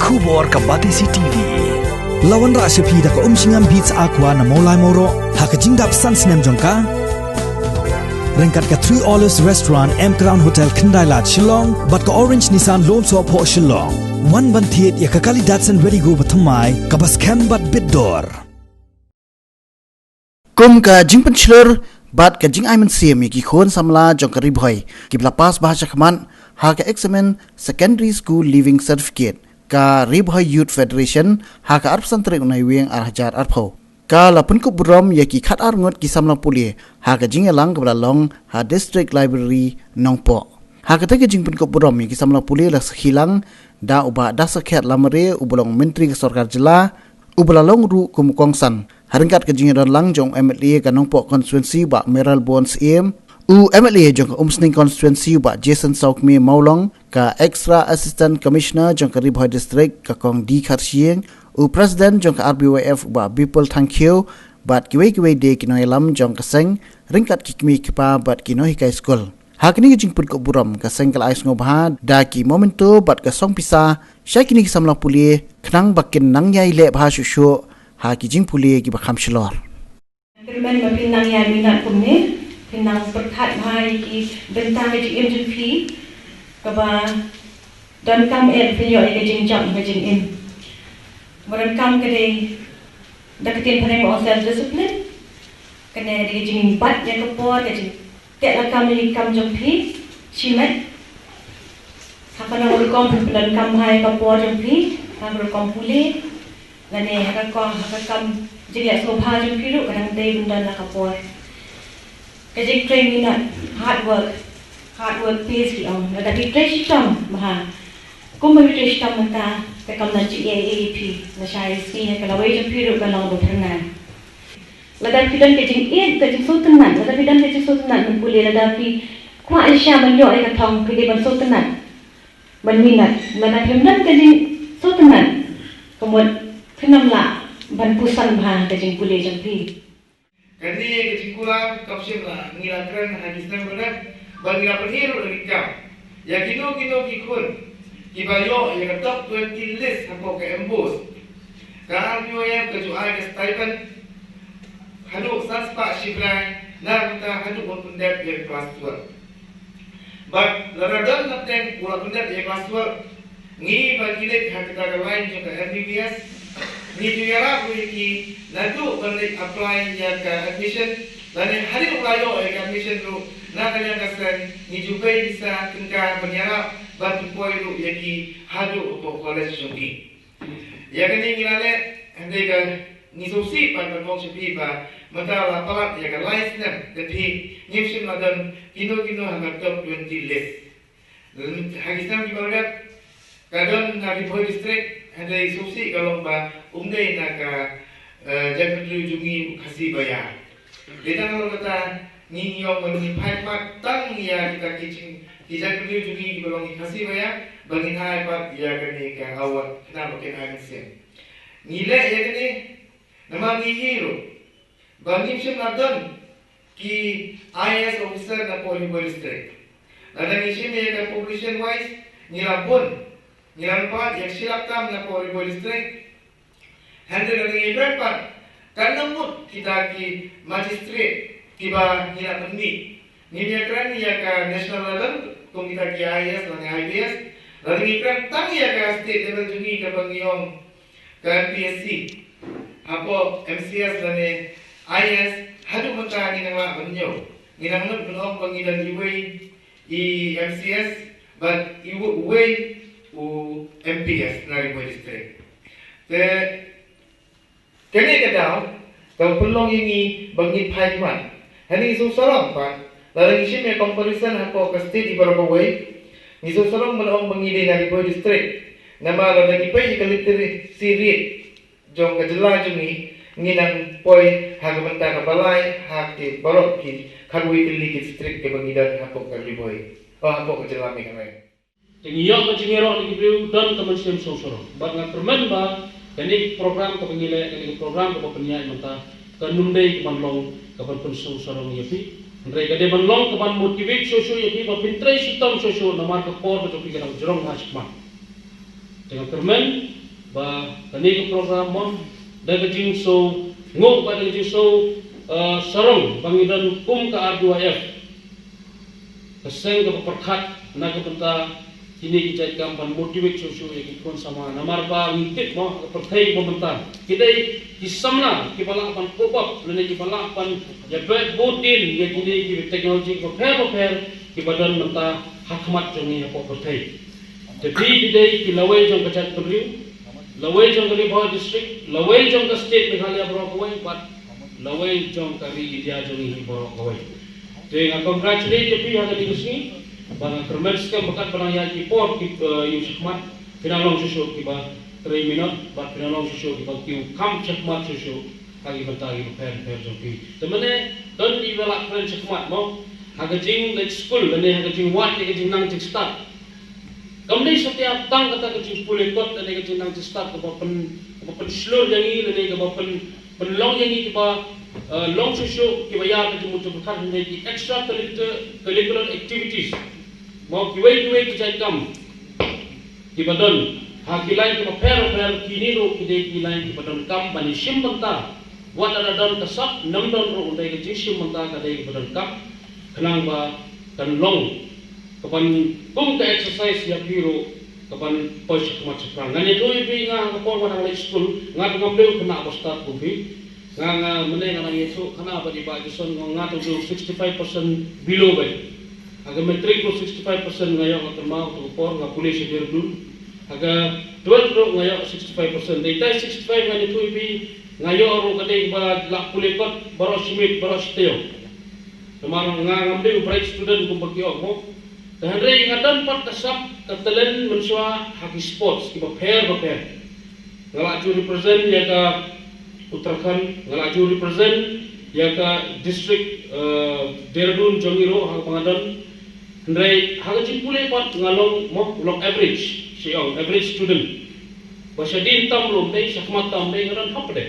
Kubor ka Batisi TV. Lawan ra sepi da ka singam beats aqua na molai moro ha ka jingdap sunsnem jongka. Rengkat ka 3 Olives Restaurant M Crown Hotel Kendailat Shillong bat ka Orange Nissan Loan So Po Shillong. One ban thiet ya ka kali Datsun Ready Go bathamai ka bas kem bat bidor. Kum ka jingpan chlur bat ka jing aiman siam ki khon samla jong ka Rbyf ki blapas bahasa khaman ha ka Eksamin Secondary School Living Certificate ka Rbyf Youth Federation ha ka arpsan tre unai weng arhajar arpho ka la Pynkup Burom ya ki khat ar ngot ki Samla Pule ha ka jing elang ka long ha District Library Nongpo ha ka te jing Pynkup Burom ki Samla Pule la hilang da uba da sakhet lamare ubulong menteri ke sarkar jela ubalalong ru kumukongsan haringkat ke jing lang jong MLA ka Nongpo constituency ba Meral Bonds em MLA jong umsning constituency ba Jason Saukmi Maulong ka extra assistant commissioner jong ka Rbyf district ka kong di kharsieng president jong ka Rbyf ba people thank you bat kiwe de kinoi lam jong ka seng ringkat kikmi kipa bat kinoi kai school hakini jing Pynkup Burom ka seng kal ais ngobha da ki momento bat ka song pisa syakini ki Samla Pule khnang bakin nang yai le bha shu ha ki jing Pule ki bakham shlor Termen mapinang yan minat kumne pinang berkat hai ki bentang di MGP kaba dan kam video ke jing jam ke jing in moran kam ke dei daketin phanai mo self discipline kene di jing bat ya ke po ke jing tek la kam ni kam jong phi chimet hakana ul kom dan kam hai ka po jong phi kam ul kom Pule lane hakak kam jing ya so pha jong phi ru kadang dei bundan la ka po Kajik training na hard work pays ki on. Nada di train sistem maha. Kumari train sistem mata tekam na GAAP na share ski na kalaway jam piru kalang bothanan. Lada pidan kajing in kajing sultanan. Lada pidan kajing sultanan ng Pule lada pi kwa isya man yo ay katong pili ban sultanan. Man minat. Lada pimnan kajing sultanan. Kemudian pinamla ban pusan maha kajing Pule jam pi. Kandi kecikulan kapsila ngilakran hadis nambaran bagi perhiru lagi kam. Ya kino kikun. Kibayo ya top 20 list hapo ke embos. Kahal yo ya kejual ke stipend. Hanu saspa shibran na kita hanu pundep ya kelas 12. But laradan naten pula pundep ya kelas 12. Ngi bagi lek kita lain juga MBBS. Ni tuyara ki nanti balik apply ya ke admission dan hari pelayo ya ke admission tu nak kalian kasan ni juga bisa tinggal menyerap batu poin tu ya ki hadu untuk college jogi ya kan ni ngilale andai kan ni sosi pada kong sepi ba mata lapalat ya kan license jadi nyipsim ladan kino hangat top 20 list dan hagisam di bawah kadang dari Bhoi district ada instruksi kalau ba umdai nak jangan jungi kasih bayar. Kita kalau kata ni yang menimpai patang ya kita kicing jangan jungi dibolong kasih bayar bagi hai pat ya kini ke awak kita pakai agensi. Nilai ya kini nama ni hero. Bagi siapa ki IS officer na Bhoi district. Ada ni siapa yang population wise nilapun Nilampat yang silakam na Bhoi district handle ng ibrapa kanamut kita ki magistrate Kiba nila pendi niya ka national level kung kita ki IS lang IBS lalu ikran tang ya ka state level jungi ka bangyong ka PSC hapo MCS lang IS hadu mata ni nga banyo ginamut bunong pangilan i MCS but iway MPS na Bhoi district. Kini kadang kau pelong ini bangit payman. Hani isu sarang pa. Lalu isim ya comparison hapo ke state di beberapa way. Isu sarang melong bangit di Bhoi district. Nama lalu ipai ikaliterasi rate jong kejela jungi nginang poi hagamenta kabalai hakti barok ki kagui tili district ke bangidan hapo ke Bhoi. Hapo ke jelami kanai. Jadi yang macam ni kita dan kementerian sosial. Bagi permen bah, ini program kepengilai, ini program kepenyiaran mentah, kanundai kemanlong kepentingan sosial yang yapi. Mereka dia manlong kepan motivate sosial yapi, bapintrai sistem sosial nama kekor betul kita jerong hasman. Dengan permen ba kani program mo daga jing so ngok ba daga jing so sarong bangidan kum ka R2F keseng ka perkat na ka benta kini kita kampan motivate susu yang ikon sama namar ba ngikit mo perthai mo benta kidai ki Samla ki bala pan pop lene ki bala pan ya bet botin ya kini ki teknologi ko pair ki badan benta hakmat jongi apa perthai jadi kidai ki lawai jong kacat perlu lawai jong kali Bhoi district lawai jong ka state Meghalaya Borok Kawai but lawai jong kali India jongi Borok Kawai dengan congratulate pi hada di sini bang kermeska bakat penaya ki por ki yu shikmat pinalong susu ki ba 3 minute ba pinalong susu ki ba ki kam shikmat susu kagi batagi per joki temane don di wala kren shikmat mo haga jing like school lene haga jing wat haga jing nang jing start kamne setiap tang kata ke jing Pule kot lene haga jing nang jing start ke ba pen slur yang ini lene ke ba pen long yang ini ki ba long susu ki ba ya ke jing mutu bakat lene ki extra curricular activities mau kiwai kita kam ki badon ha kilai ki per kini ro ki dei kilai ki badon kam bani sim banta wat ada don kasap nam don ro undai ki sim banta ka dei ki badon kam kenang ba kan long kapan kum ka exercise ya biro kapan posh mat sekrang ngani tu bi nga ka por wana school nga ngam leu kena ba start ku bi nga mene nga yeso kana ba di ba juson nga tu 65% below ba aga matric ko 65% ngayon ang trabaho ko por nga pulis sa Derdun aga 12 ro ngayon 65% data 65 nga nito ibi ngayon ro kadai ba la pulikot baros simit baros teo naman nga ngamde bright student ko bagyo mo dahre nga dan pat kasap katalen menswa haki sports kiba pair ngala ju represent ya ka Uttarakhand ngala ju represent ya ka district Derdun Jongiro hang pangadan Ndai haga jing Pule pat ngalong mo long average siang average student basa din tam lom dei sakmat tam dei ngaran hapde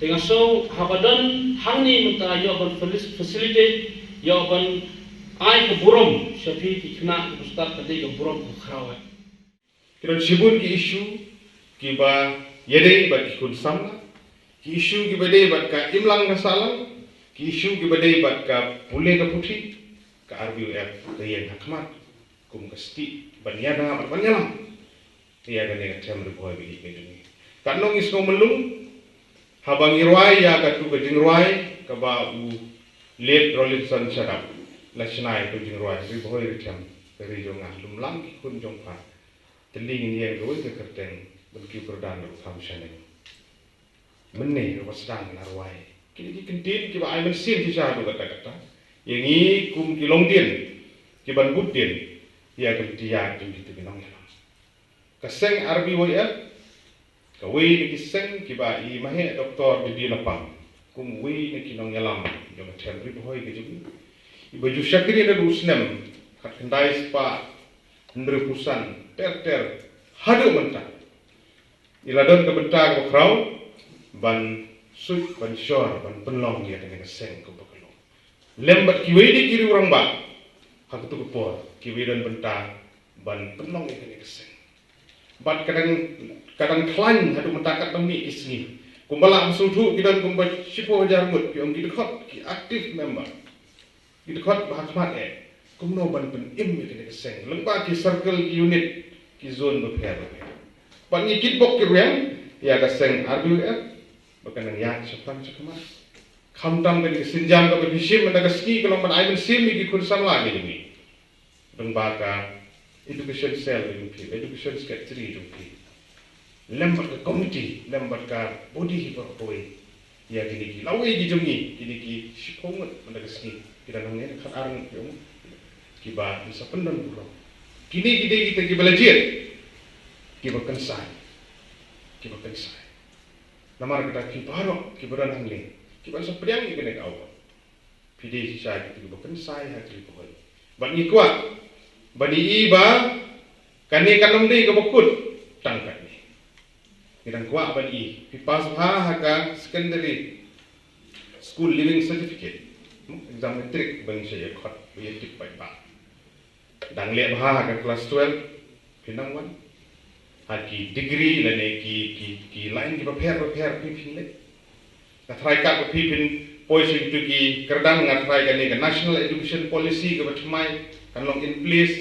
dengan so habadan hangni menta yo ban facilitate yo ban ai ke Burom syafi ki kena ustad kadai ke Burom ko khrawa Kita sibut ki isu ki ba yede ba ki kun Samla ki isu ki bade ba ka imlang ka salang ki isu ki bade ba ka Pule ka putri ka Rbyf ka yang hakmat kum ka sti banyada banyalam dia gane ka tem Bhoi bi ni kanong isko melung habang irwai ya ka tu ka jingrwai ka ba u let rolinson sadap lasnai ka jingrwai Bhoi ri tem ka ri jonga lumlang ki kun jongpa teling ni yang roi ka kerteng ban ki perdan ro kam shane menne ro wasdang narwai kini ki kentin ki ba ai men sin ki sa do kata yang ini kum kilong din kiban bud din ya kan dia jeng gitu binong ya kaseng Rbyf kawi ni kiseng kiba i mahe doktor di lapang kum wi ni kinong yalam jong tem Bhoi ke jeng i baju syakri da usnem kat kendai spa ndre pusan ter hadu mentah iladon ke bentang ko krau ban sui ban shor ban penlong ya dengan kaseng ko lembat kiwai di kiri orang ba hak tu kepor kiwai dan bentang ban penong ini keseng bat kadang klan hadu mentakat demi isni kumbala musudu kidan kumbat sipo jarmut yang didekot ki aktif member didekot bahakmat kumno ban pen im ini keseng lemba ki circle unit ki zone beper ban ngikit bok ki rem ya keseng Rbyf bakan yang sepan sekemat kamtam dari senjang ke bisim mendaga ski kalau man aimen sim di kun Samla ni dan baka education cell di education secretary di lembar ke komiti lembar ke body Bhoi ya gini lawe di jemi gini ki sipong mendaga ski kita nangnya kan arang yo kiba bisa pendon Burom kini kita belajar kiba kensai namar kita kibaro kibaran hangling kiban sa priang ni kena kau pidi sisa gitu bukan saya hati Bhoi ban ni kuat bani iba kani kanam dei ke bokut tangkat ni kidan kuat bani pipas ha haka secondary school living certificate exam matric bani saya khot bi tip pai ba dang le ha haka class 12 pinang wan haki degree lane ki line ki prepare pipin le ngatrai ka pipin policy tu ki kerdang ngatrai ka ni national education policy ka batmai kan long in place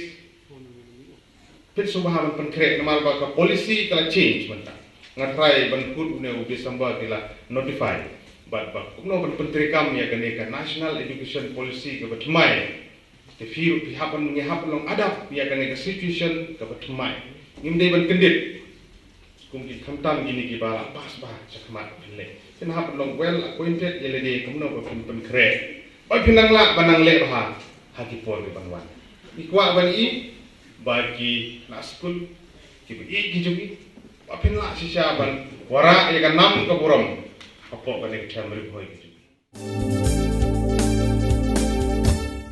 pit subahan pen krek namal ba ka policy kala change menta ngatrai ban kut ne ubi samba kila notify but kumno ban penteri kam ya kan ka national education policy ka batmai te firu pi hapan ngi hapan long adap ya kan ka situation ka batmai ngimdei ban kendit kumki khamtam gini ki bala pas ba chakmat pile ken hapan long well acquainted yelede kumno ba pen krek ba pinang la banang le ba haki por bi banwan ikwa ban i bagi nak school ki i jugi apin la sisya ban wara ya kan nam ka burom apa kan ek chamri Bhoi